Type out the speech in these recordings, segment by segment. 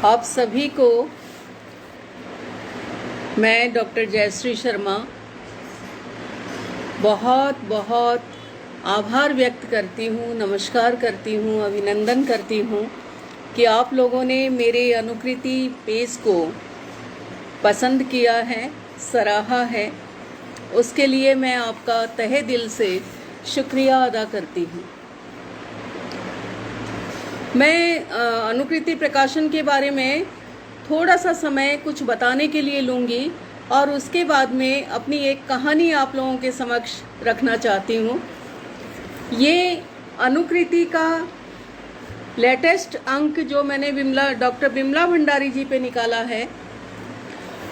आप सभी को मैं डॉक्टर जयश्री शर्मा बहुत बहुत आभार व्यक्त करती हूँ, नमस्कार करती हूँ, अभिनंदन करती हूँ कि आप लोगों ने मेरे अनुकृति पेज को पसंद किया है, सराहा है। उसके लिए मैं आपका तहे दिल से शुक्रिया अदा करती हूँ। मैं अनुकृति प्रकाशन के बारे में थोड़ा सा समय कुछ बताने के लिए लूँगी और उसके बाद में अपनी एक कहानी आप लोगों के समक्ष रखना चाहती हूँ। ये अनुकृति का लेटेस्ट अंक जो मैंने डॉक्टर बिमला भंडारी जी पे निकाला है,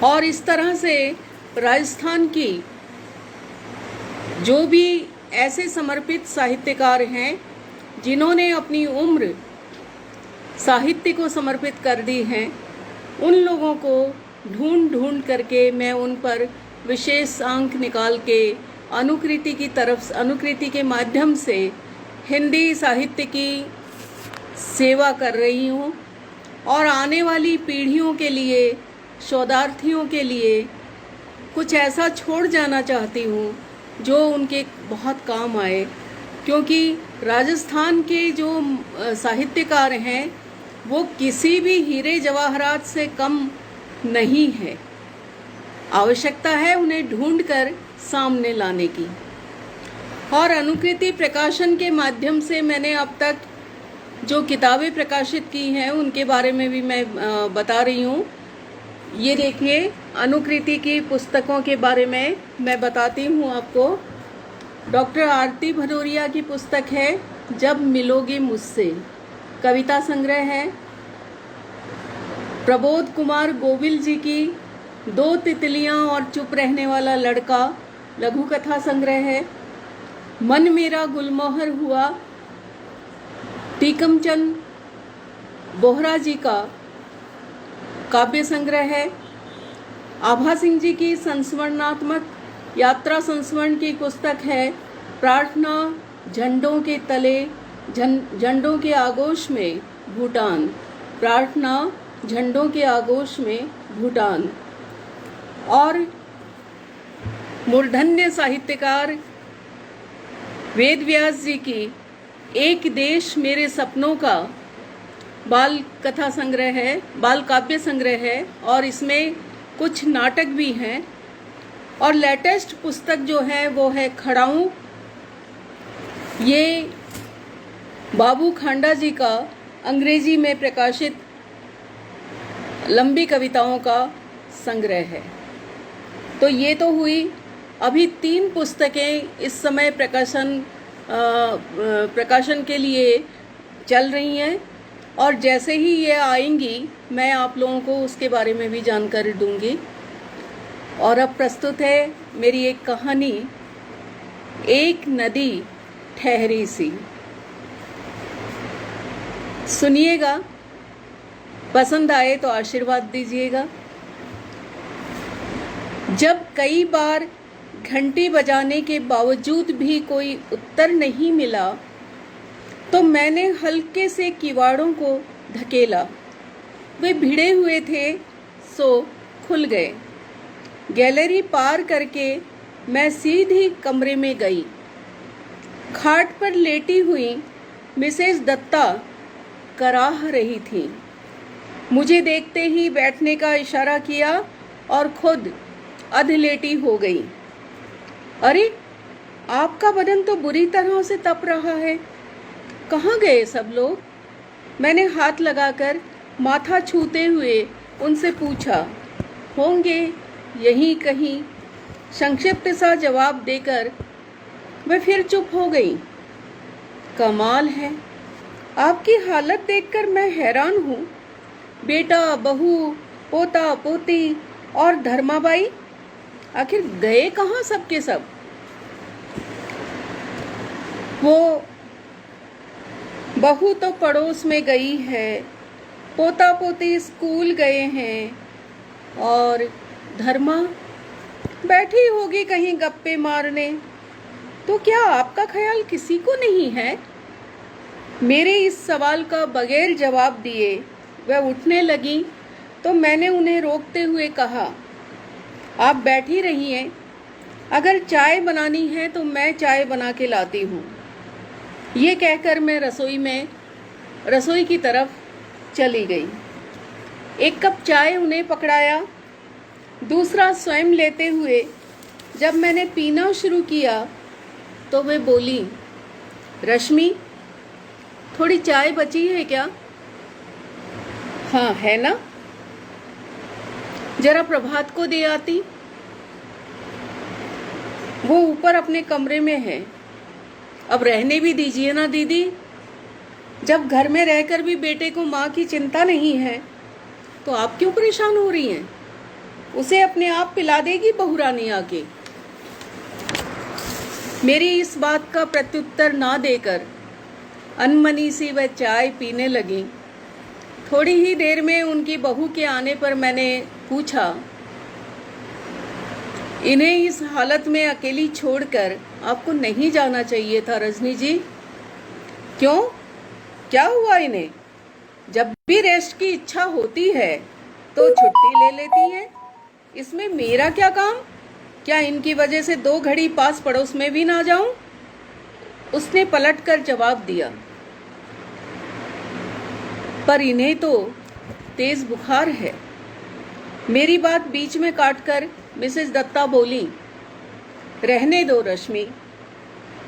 और इस तरह से राजस्थान की जो भी ऐसे समर्पित साहित्यकार हैं जिन्होंने अपनी उम्र साहित्य को समर्पित कर दी है, उन लोगों को ढूंढ करके मैं उन पर विशेष अंक निकाल के अनुकृति के माध्यम से हिंदी साहित्य की सेवा कर रही हूँ और आने वाली पीढ़ियों के लिए, शोधार्थियों के लिए कुछ ऐसा छोड़ जाना चाहती हूँ जो उनके बहुत काम आए, क्योंकि राजस्थान के जो साहित्यकार हैं वो किसी भी हीरे जवाहरात से कम नहीं है। आवश्यकता है उन्हें ढूंढकर सामने लाने की। और अनुकृति प्रकाशन के माध्यम से मैंने अब तक जो किताबें प्रकाशित की हैं उनके बारे में भी मैं बता रही हूँ। ये देखिए, अनुकृति की पुस्तकों के बारे में मैं बताती हूँ आपको। डॉक्टर आरती भदौरिया की पुस्तक है जब मिलोगे मुझसे, कविता संग्रह है। प्रबोध कुमार गोविल जी की दो तितलियां और चुप रहने वाला लड़का लघु कथा संग्रह है। मन मेरा गुलमोहर हुआ टीकमचंद बोहरा जी का काव्य संग्रह है। आभा सिंह जी की संस्मरणात्मक यात्रा संस्मरण की पुस्तक है प्रार्थना झंडों के तले, झंडों के आगोश में भूटान, प्रार्थना झंडों के आगोश में भूटान। और मूर्धन्य साहित्यकार वेद व्यास जी की एक देश मेरे सपनों का बाल कथा संग्रह है, बाल काव्य संग्रह है, और इसमें कुछ नाटक भी हैं। और लेटेस्ट पुस्तक जो है वो है खड़ाऊं। ये बाबू खांडा जी का अंग्रेजी में प्रकाशित लंबी कविताओं का संग्रह है। तो ये तो हुई। अभी 3 पुस्तकें इस समय प्रकाशन के लिए चल रही हैं, और जैसे ही ये आएंगी मैं आप लोगों को उसके बारे में भी जानकारी दूंगी। और अब प्रस्तुत है मेरी एक कहानी, एक नदी ठहरी सी। सुनिएगा, पसंद आए तो आशीर्वाद दीजिएगा। जब कई बार घंटी बजाने के बावजूद भी कोई उत्तर नहीं मिला तो मैंने हल्के से किवाड़ों को धकेला। वे भिड़े हुए थे सो खुल गए। गैलरी पार करके मैं सीधी कमरे में गई। खाट पर लेटी हुई मिसेस दत्ता कराह रही थी। मुझे देखते ही बैठने का इशारा किया और खुद अधलेटी हो गई। अरे, आपका बदन तो बुरी तरह से तप रहा है, कहाँ गए सब लोग? मैंने हाथ लगाकर माथा छूते हुए उनसे पूछा। होंगे यहीं कहीं, संक्षिप्त सा जवाब देकर वे फिर चुप हो गई। कमाल है, आपकी हालत देखकर मैं हैरान हूँ। बेटा, बहू, पोता, पोती और धर्माबाई आखिर गए कहाँ सब के सब? वो बहू तो पड़ोस में गई है, पोता पोती स्कूल गए हैं, और धर्मा बैठी होगी कहीं गप्पे मारने। तो क्या आपका ख्याल किसी को नहीं है? मेरे इस सवाल का बगैर जवाब दिए वह उठने लगी तो मैंने उन्हें रोकते हुए कहा, आप बैठी रहिए, अगर चाय बनानी है तो मैं चाय बना के लाती हूँ। ये कहकर मैं रसोई की तरफ चली गई। एक कप चाय उन्हें पकड़ाया, दूसरा स्वयं लेते हुए जब मैंने पीना शुरू किया तो वे बोली, रश्मि, थोड़ी चाय बची है क्या? हाँ है ना, जरा प्रभात को दे आती, वो ऊपर अपने कमरे में है। अब रहने भी दीजिए ना दीदी, जब घर में रहकर भी बेटे को माँ की चिंता नहीं है तो आप क्यों परेशान हो रही हैं? उसे अपने आप पिला देगी बहुरानी आके। मेरी इस बात का प्रत्युत्तर ना देकर अनमनी सी वह चाय पीने लगी। थोड़ी ही देर में उनकी बहू के आने पर मैंने पूछा, इन्हें इस हालत में अकेली छोड़कर आपको नहीं जाना चाहिए था रजनी जी। क्यों, क्या हुआ इन्हें? जब भी रेस्ट की इच्छा होती है तो छुट्टी ले लेती हैं। इसमें मेरा क्या काम? क्या इनकी वजह से 2 घड़ी पास पड़ोस में भी ना जाऊं? उसने पलटकर जवाब दिया, पर इन्हें तो तेज बुखार है। मेरी बात बीच में काटकर मिसेस दत्ता बोली, रहने दो रश्मि,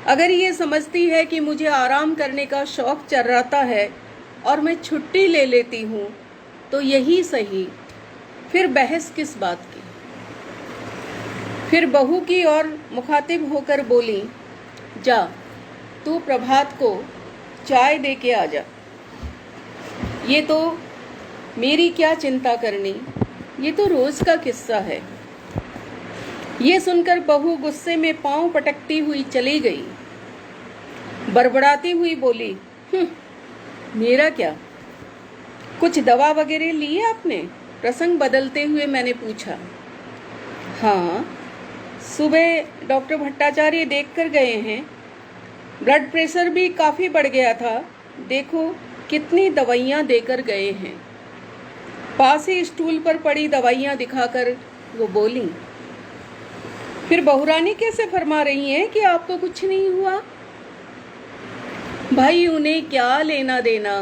अगर ये समझती है कि मुझे आराम करने का शौक चर्राता है और मैं छुट्टी ले लेती हूँ तो यही सही, फिर बहस किस बात की। फिर बहू की ओर मुखातिब होकर बोली, जा तू प्रभात को चाय दे के आ जा। ये तो मेरी क्या चिंता करनी, ये तो रोज का किस्सा है। ये सुनकर बहू गुस्से में पांव पटकती हुई चली गई। बड़बड़ाती हुई बोली, मेरा क्या? कुछ दवा वगैरह ली है आपने? प्रसंग बदलते हुए मैंने पूछा। हाँ, सुबह डॉक्टर भट्टाचार्य देख कर गए हैं। ब्लड प्रेशर भी काफ़ी बढ़ गया था, देखो कितनी दवाइयाँ देकर गए हैं। पास ही स्टूल पर पड़ी दवाइयाँ दिखाकर वो बोली, फिर बहुरानी कैसे फरमा रही हैं कि आपको कुछ नहीं हुआ? भाई उन्हें क्या लेना देना,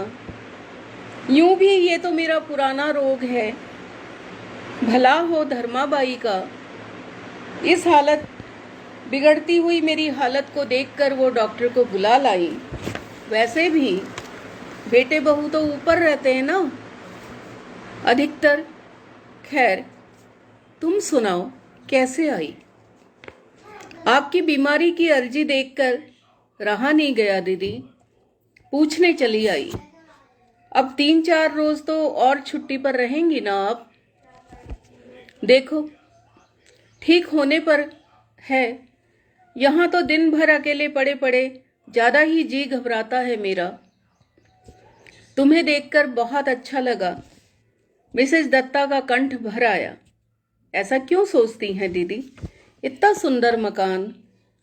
यूं भी ये तो मेरा पुराना रोग है। भला हो धर्माबाई का। इस हालत बिगड़ती हुई मेरी हालत को देखकर वो डॉक्टर को बुला लाई। वैसे भी बेटे बहू तो ऊपर रहते हैं ना अधिकतर। खैर, तुम सुनाओ कैसे आई? आपकी बीमारी की अर्जी देखकर रहा नहीं गया दीदी, पूछने चली आई। अब 3-4 रोज तो और छुट्टी पर रहेंगी ना आप? देखो ठीक होने पर है, यहाँ तो दिन भर अकेले पड़े पड़े ज़्यादा ही जी घबराता है मेरा। तुम्हें देखकर बहुत अच्छा लगा। मिसेस दत्ता का कंठ भर आया। ऐसा क्यों सोचती हैं दीदी? इतना सुंदर मकान,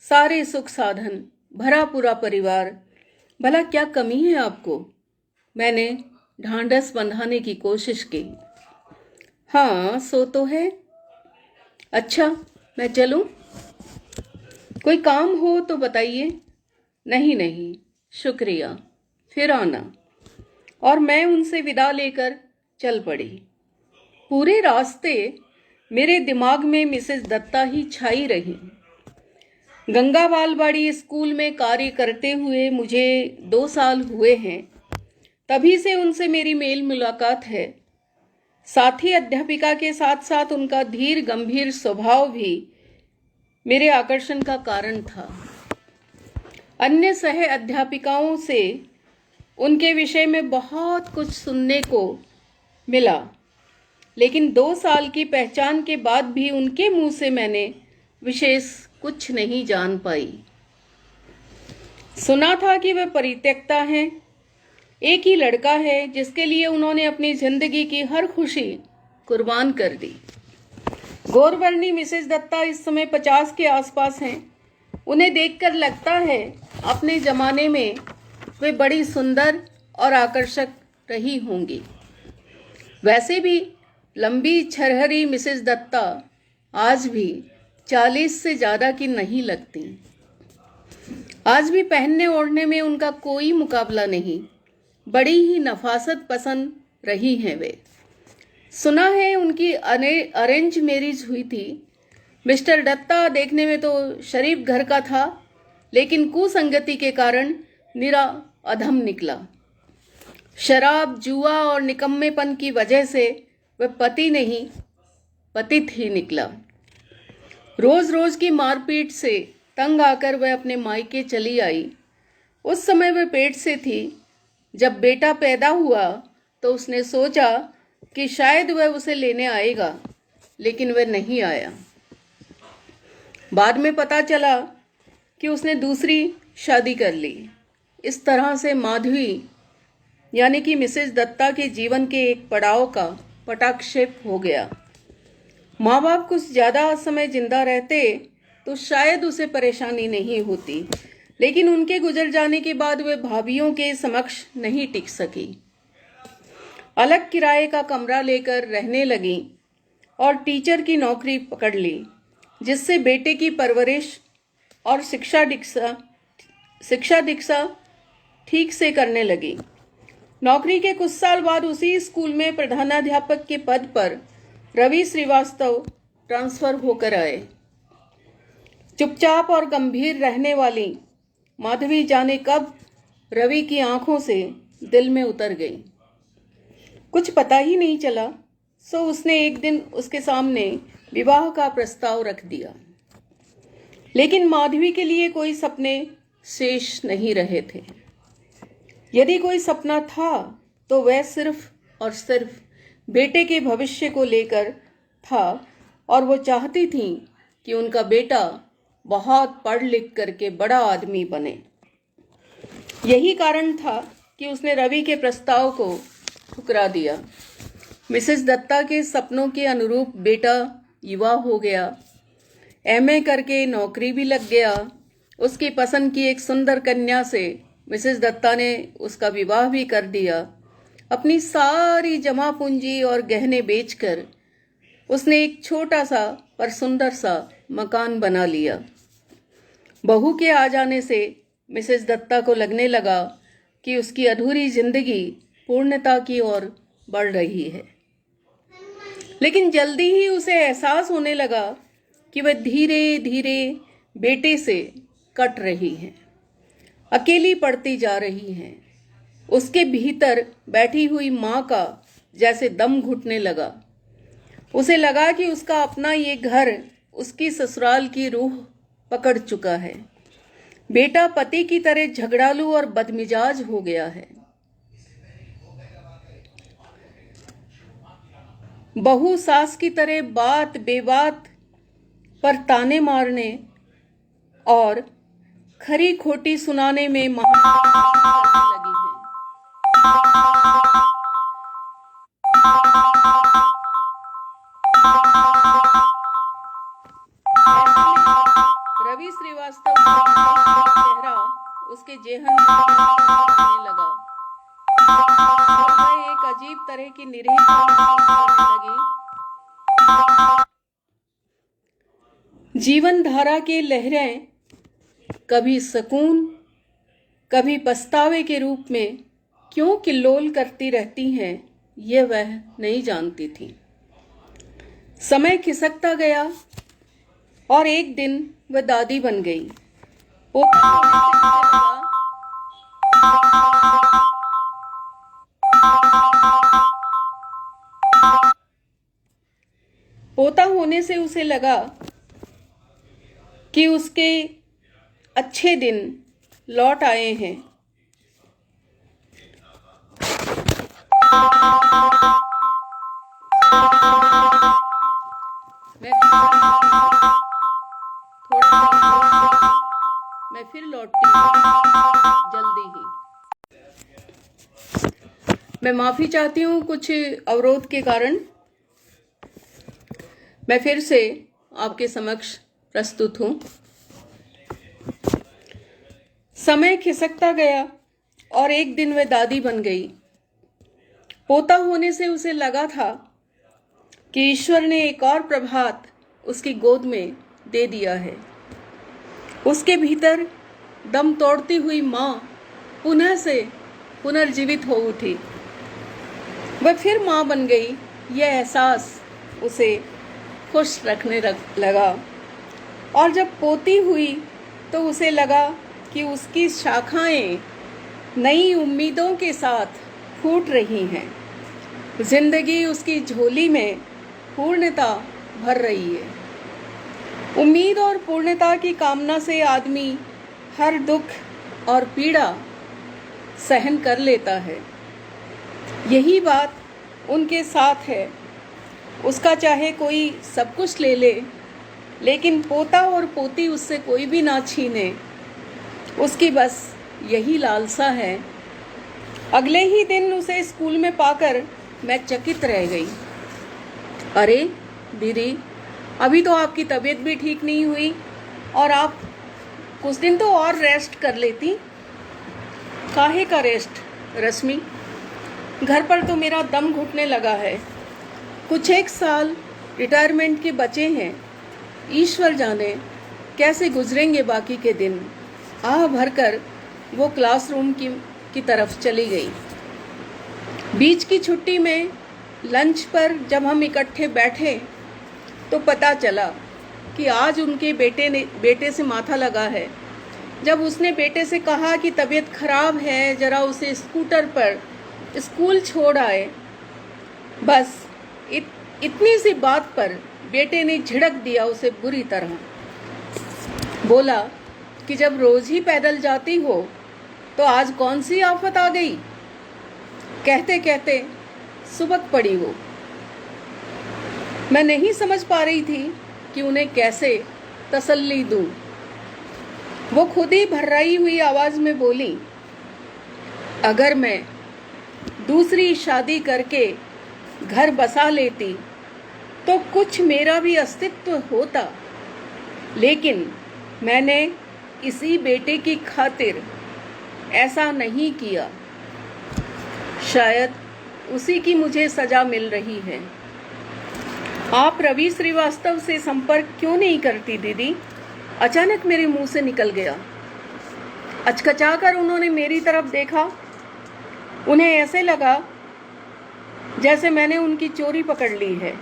सारे सुख साधन, भरा पूरा परिवार, भला क्या कमी है आपको? मैंने ढांढस बंधाने की कोशिश की। हाँ सो तो है। अच्छा मैं चलूं? कोई काम हो तो बताइए। नहीं नहीं शुक्रिया, फिर आना। और मैं उनसे विदा लेकर चल पड़ी। पूरे रास्ते मेरे दिमाग में मिसेस दत्ता ही छाई रही। गंगा बालवाड़ी स्कूल में कार्य करते हुए मुझे 2 साल हुए हैं, तभी से उनसे मेरी मेल मुलाकात है। साथी अध्यापिका के साथ साथ उनका धीर गंभीर स्वभाव भी मेरे आकर्षण का कारण था। अन्य सह अध्यापिकाओं से उनके विषय में बहुत कुछ सुनने को मिला, लेकिन 2 साल की पहचान के बाद भी उनके मुंह से मैंने विशेष कुछ नहीं जान पाई। सुना था कि वे परित्यक्ता हैं। एक ही लड़का है जिसके लिए उन्होंने अपनी जिंदगी की हर खुशी कुर्बान कर दी। गौरवर्णी मिसेस दत्ता इस समय 50 के आसपास हैं। उन्हें देखकर लगता है अपने जमाने में वे बड़ी सुंदर और आकर्षक रही होंगी। वैसे भी लंबी छरहरी मिसेस दत्ता आज भी 40 से ज़्यादा की नहीं लगती। आज भी पहनने ओढ़ने में उनका कोई मुकाबला नहीं। बड़ी ही नफासत पसंद रही हैं वे। सुना है उनकी अरेंज मैरिज हुई थी। मिस्टर दत्ता देखने में तो शरीफ घर का था, लेकिन कुसंगति के कारण निरा अधम निकला। शराब, जुआ और निकम्मेपन की वजह से वह पति नहीं, पतित ही निकला। रोज रोज की मारपीट से तंग आकर वह अपने मायके चली आई। उस समय वह पेट से थी। जब बेटा पैदा हुआ तो उसने सोचा कि शायद वह उसे लेने आएगा, लेकिन वह नहीं आया। बाद में पता चला कि उसने दूसरी शादी कर ली। इस तरह से माधवी यानी कि मिसेस दत्ता के जीवन के एक पड़ाव का पटाक्षेप हो गया। माँ बाप कुछ ज़्यादा समय जिंदा रहते तो शायद उसे परेशानी नहीं होती, लेकिन उनके गुजर जाने के बाद वे भाभियों के समक्ष नहीं टिक सकी। अलग किराए का कमरा लेकर रहने लगी और टीचर की नौकरी पकड़ ली, जिससे बेटे की परवरिश और शिक्षा दीक्षा ठीक से करने लगी। नौकरी के कुछ साल बाद उसी स्कूल में प्रधानाध्यापक के पद पर रवि श्रीवास्तव ट्रांसफर होकर आए। चुपचाप और गंभीर रहने वाली माधवी जाने कब रवि की आंखों से दिल में उतर गई। कुछ पता ही नहीं चला, सो उसने एक दिन उसके सामने विवाह का प्रस्ताव रख दिया। लेकिन माधवी के लिए कोई सपने शेष नहीं रहे थे। यदि कोई सपना था तो वह सिर्फ और सिर्फ बेटे के भविष्य को लेकर था, और वो चाहती थी कि उनका बेटा बहुत पढ़ लिख करके बड़ा आदमी बने। यही कारण था कि उसने रवि के प्रस्ताव को ठुकरा दिया। मिसेस दत्ता के सपनों के अनुरूप बेटा युवा हो गया, एमए करके नौकरी भी लग गया। उसकी पसंद की एक सुंदर कन्या से मिसेस दत्ता ने उसका विवाह भी कर दिया। अपनी सारी जमा पूंजी और गहने बेचकर उसने एक छोटा सा पर सुंदर सा मकान बना लिया। बहू के आ जाने से मिसेस दत्ता को लगने लगा कि उसकी अधूरी जिंदगी पूर्णता की ओर बढ़ रही है। लेकिन जल्दी ही उसे एहसास होने लगा कि वह धीरे धीरे बेटे से कट रही है, अकेली पड़ती जा रही है। उसके भीतर बैठी हुई माँ का जैसे दम घुटने लगा। उसे लगा कि उसका अपना ये घर उसकी ससुराल की रूह पकड़ चुका है। बेटा पति की तरह झगड़ालू और बदमिजाज हो गया है। बहू सास की तरह बात बेबात पर ताने मारने और खरी खोटी सुनाने में करने लगी है। रवि श्रीवास्तव का चेहरा उसके जेहन में लगा और वह एक अजीब तरह की निरीह करने लगी। जीवन धारा के लहरें कभी सुकून कभी पछतावे के रूप में क्यों किल्लोल करती रहती हैं, ये वह नहीं जानती थी। समय खिसकता गया और एक दिन वह दादी बन गई। पोता होने से उसे लगा कि उसके अच्छे दिन लौट आए हैं। मैं फिर लौटती जल्दी ही। मैं माफी चाहती हूँ, कुछ अवरोध के कारण मैं फिर से आपके समक्ष प्रस्तुत हूँ। समय खिसकता गया और एक दिन वह दादी बन गई। पोता होने से उसे लगा था कि ईश्वर ने एक और प्रभात उसकी गोद में दे दिया है। उसके भीतर दम तोड़ती हुई माँ पुनः से पुनर्जीवित हो उठी। वह फिर माँ बन गई। यह एहसास उसे खुश रखने लगा। और जब पोती हुई तो उसे लगा कि उसकी शाखाएं नई उम्मीदों के साथ फूट रही हैं। जिंदगी उसकी झोली में पूर्णता भर रही है। उम्मीद और पूर्णता की कामना से आदमी हर दुख और पीड़ा सहन कर लेता है। यही बात उनके साथ है। उसका चाहे कोई सब कुछ ले ले, लेकिन पोता और पोती उससे कोई भी ना छीने, उसकी बस यही लालसा है। अगले ही दिन उसे स्कूल में पाकर मैं चकित रह गई। अरे दीदी, अभी तो आपकी तबीयत भी ठीक नहीं हुई और आप कुछ दिन तो और रेस्ट कर लेती। काहे का रेस्ट रश्मि? घर पर तो मेरा दम घुटने लगा है। कुछ एक साल रिटायरमेंट के बचे हैं। ईश्वर जाने कैसे गुजरेंगे बाकी के दिन। आह भरकर वो क्लासरूम की तरफ चली गई। बीच की छुट्टी में लंच पर जब हम इकट्ठे बैठे तो पता चला कि आज उनके बेटे से माथा लगा है। जब उसने बेटे से कहा कि तबीयत खराब है, जरा उसे स्कूटर पर स्कूल छोड़ आए, बस इतनी सी बात पर बेटे ने झिड़क दिया उसे बुरी तरह। बोला कि जब रोज ही पैदल जाती हो तो आज कौन सी आफत आ गई। कहते कहते सुबक पड़ी वो। मैं नहीं समझ पा रही थी कि उन्हें कैसे तसल्ली दूं। वो खुद ही भर्राई हुई आवाज में बोली, अगर मैं दूसरी शादी करके घर बसा लेती तो कुछ मेरा भी अस्तित्व होता, लेकिन मैंने इसी बेटे की खातिर ऐसा नहीं किया। शायद उसी की मुझे सजा मिल रही है। आप रवि श्रीवास्तव से संपर्क क्यों नहीं करती दीदी? अचानक मेरे मुंह से निकल गया। अचकचाकर उन्होंने मेरी तरफ देखा। उन्हें ऐसे लगा जैसे मैंने उनकी चोरी पकड़ ली है।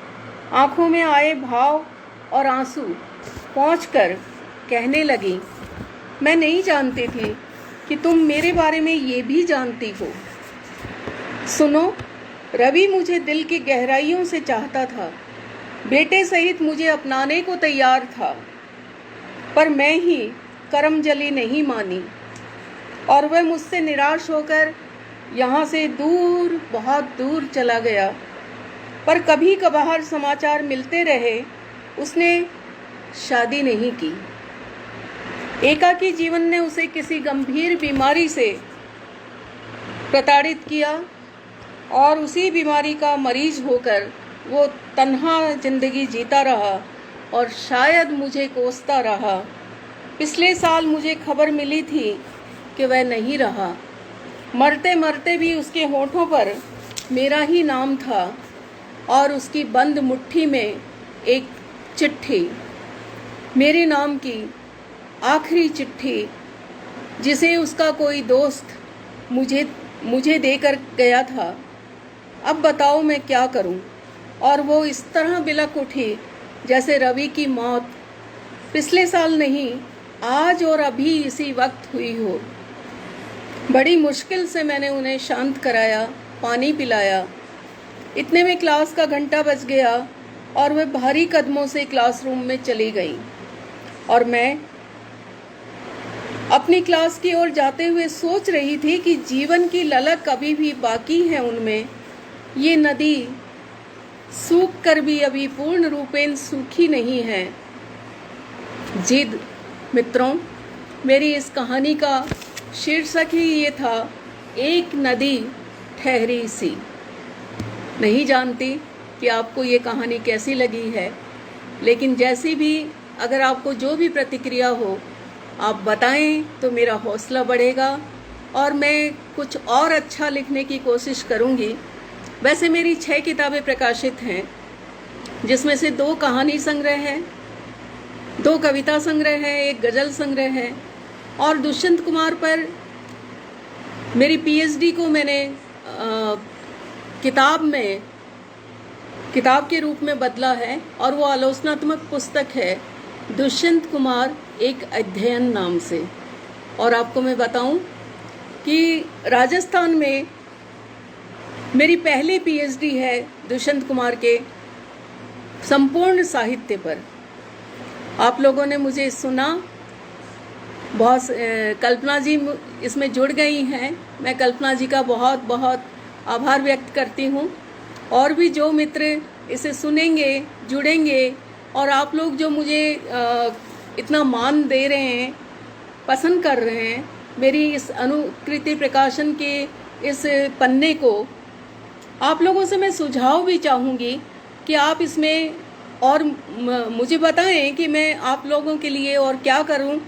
आंखों में आए भाव और आंसू पहुंचकर कहने लगी, मैं नहीं जानती थी कि तुम मेरे बारे में ये भी जानती हो। सुनो, रवि मुझे दिल की गहराइयों से चाहता था। बेटे सहित मुझे अपनाने को तैयार था, पर मैं ही करमजली नहीं मानी और वह मुझसे निराश होकर यहाँ से दूर, बहुत दूर चला गया। पर कभी कभार समाचार मिलते रहे। उसने शादी नहीं की। एकाकी जीवन ने उसे किसी गंभीर बीमारी से प्रताड़ित किया और उसी बीमारी का मरीज होकर वो तन्हा जिंदगी जीता रहा और शायद मुझे कोसता रहा। पिछले साल मुझे खबर मिली थी कि वह नहीं रहा। मरते मरते भी उसके होठों पर मेरा ही नाम था और उसकी बंद मुट्ठी में एक चिट्ठी, मेरे नाम की आखिरी चिट्ठी, जिसे उसका कोई दोस्त मुझे देकर गया था। अब बताओ मैं क्या करूं? और वो इस तरह बिलक उठी जैसे रवि की मौत पिछले साल नहीं, आज और अभी इसी वक्त हुई हो। बड़ी मुश्किल से मैंने उन्हें शांत कराया, पानी पिलाया। इतने में क्लास का घंटा बज गया और वह भारी कदमों से क्लासरूम में चली गई और मैं अपनी क्लास की ओर जाते हुए सोच रही थी कि जीवन की ललक अभी भी बाकी है उनमें। ये नदी सूख कर भी अभी पूर्ण रूपेण सूखी नहीं है। जिद मित्रों, मेरी इस कहानी का शीर्षक ही ये था, एक नदी ठहरी सी। नहीं जानती कि आपको ये कहानी कैसी लगी है, लेकिन जैसी भी, अगर आपको जो भी प्रतिक्रिया हो आप बताएं तो मेरा हौसला बढ़ेगा और मैं कुछ और अच्छा लिखने की कोशिश करूंगी। वैसे मेरी 6 किताबें प्रकाशित हैं, जिसमें से 2 कहानी संग्रह है, 2 कविता संग्रह है, 1 गज़ल संग्रह है। और दुष्यंत कुमार पर मेरी पीएचडी को मैंने किताब के रूप में बदला है, और वो आलोचनात्मक पुस्तक है दुष्यंत कुमार एक अध्ययन नाम से। और आपको मैं बताऊं कि राजस्थान में मेरी पहली पीएचडी है दुष्यंत कुमार के संपूर्ण साहित्य पर। आप लोगों ने मुझे सुना, बहुत कल्पना जी इसमें जुड़ गई हैं। मैं कल्पना जी का बहुत बहुत आभार व्यक्त करती हूँ। और भी जो मित्र इसे सुनेंगे, जुड़ेंगे, और आप लोग जो मुझे इतना मान दे रहे हैं, पसंद कर रहे हैं मेरी इस अनुकृति प्रकाशन के इस पन्ने को, आप लोगों से मैं सुझाव भी चाहूँगी कि आप इसमें और मुझे बताएं कि मैं आप लोगों के लिए और क्या करूं।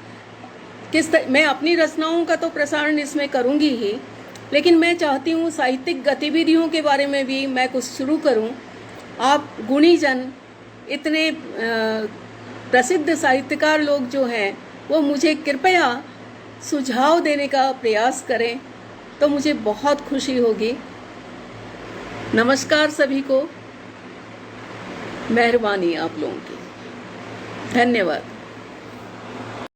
मैं अपनी रचनाओं का तो प्रसारण इसमें करूंगी ही, लेकिन मैं चाहती हूँ साहित्यिक गतिविधियों के बारे में भी मैं कुछ शुरू करूँ। आप गुणीजन, इतने प्रसिद्ध साहित्यकार लोग जो हैं, वो मुझे कृपया सुझाव देने का प्रयास करें तो मुझे बहुत खुशी होगी। नमस्कार सभी को, मेहरबानी आप लोगों की, धन्यवाद।